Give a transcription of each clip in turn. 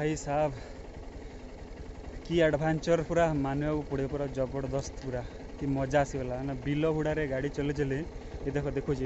भाई साहब की एडवेंचर पूरा मानव पड़े पूरा जबरदस्त पूरा कि मजा आसीगला ना बिल हुड़ारे गाड़ी चले चले ये देखो देखो जी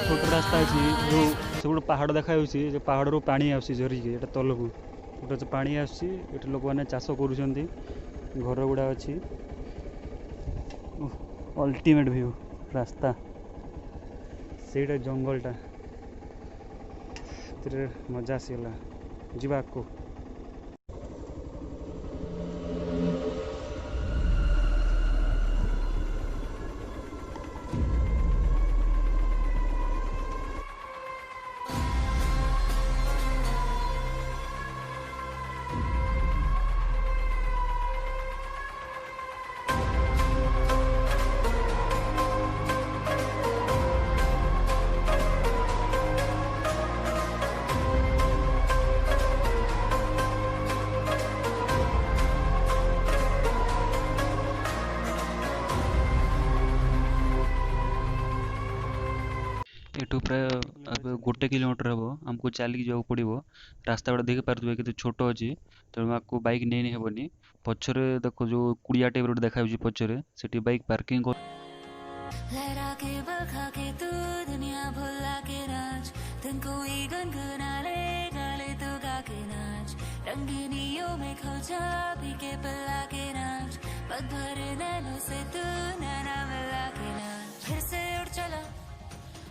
छोट रास्ता अच्छी जो सब पहाड़ देखा पहाड़ रू पानी झरिकी तलक गोटे पानी आसुच्ची लोक मैंने चाष कर घर गुड़ा अच्छी अल्टीमेट व्यू रास्ता से जंगलटा मजा आसीगला जीवा को एठू प्राय गोटे किलोमीटर हम आमको चलिक जावाक पड़ो रास्ता गुड़ा देख पारे कि छोट अच्छी तेणु आपको बाइक नहीं हेनी पछरे देखो जो कुड़िया टाइप रोड देखा पछरे से बाइक पार्किंग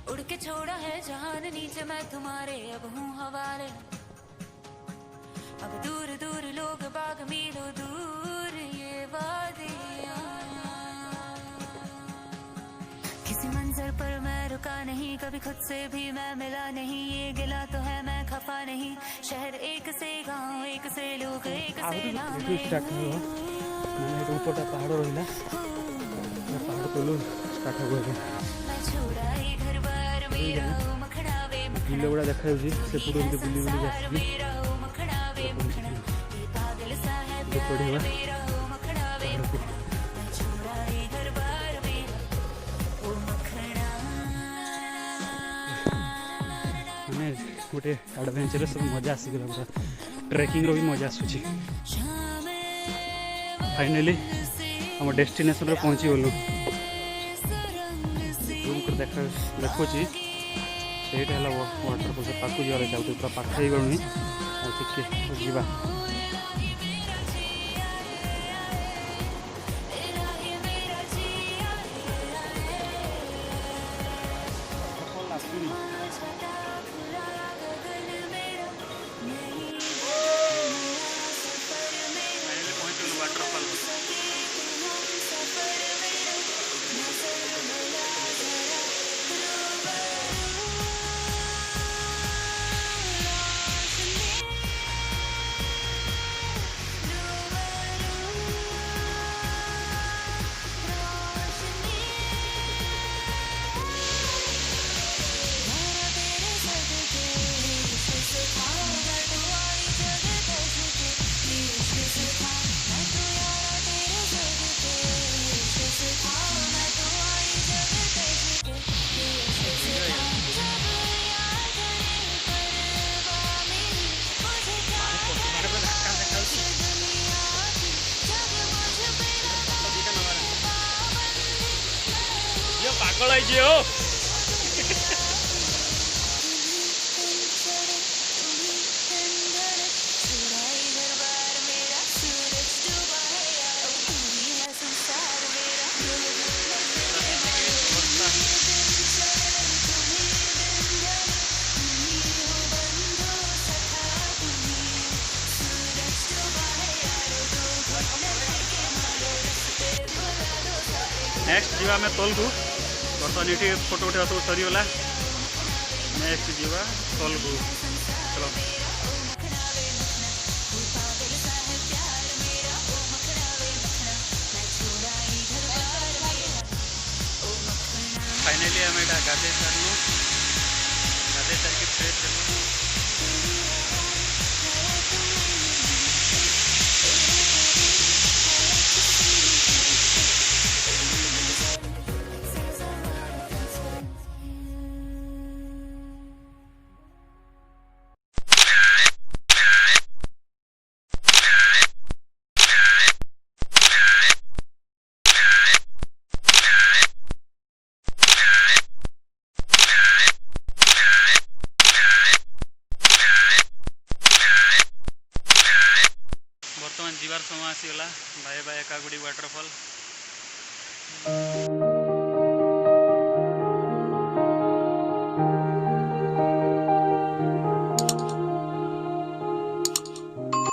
उड़ के छोड़ा है जहान नीचे मैं तुम्हारे अब हूँ हवाले अब दूर दूर लोग बाग मीलों दूर ये वादियाँ किसी मंजर पर मैं रुका नहीं कभी खुद से भी मैं मिला नहीं ये गिला तो है मैं खफा नहीं शहर एक से गाँव एक से लोग एक से नाम पहाड़ रहा पहाड़ तलू स्टार्ट हो बिल गुड़ा देखा से बुली बुली मैंने गोटे एडवेंचरस मजा आसीगला पूरा ट्रेकिंग भी मजा आसूची फाइनली आम डेस्टिनेशन रे पहुँची गलु देखा देखुची ସେଇଟା ହେଲା ୱାଟରଫଲ୍ ସେ ପାଖକୁ ଯିବାର ଅଛି ଆଉ ପୁରା ପାଖ ହେଇଗଲୁଣି ଆଉ ଟିକେ ଯିବା पागल हो नेक्स्ट जीवा में तलू बर्तमान ये फोटो उठा सब सरीगला नेक्स्ट जीवा तलू चलो फाइनली आम गाधे सारू सारिक फ्रेश हेलु। बर्तमान जीवार समय आसीगला। बाय बाय एकागुड़ी वाटरफॉल।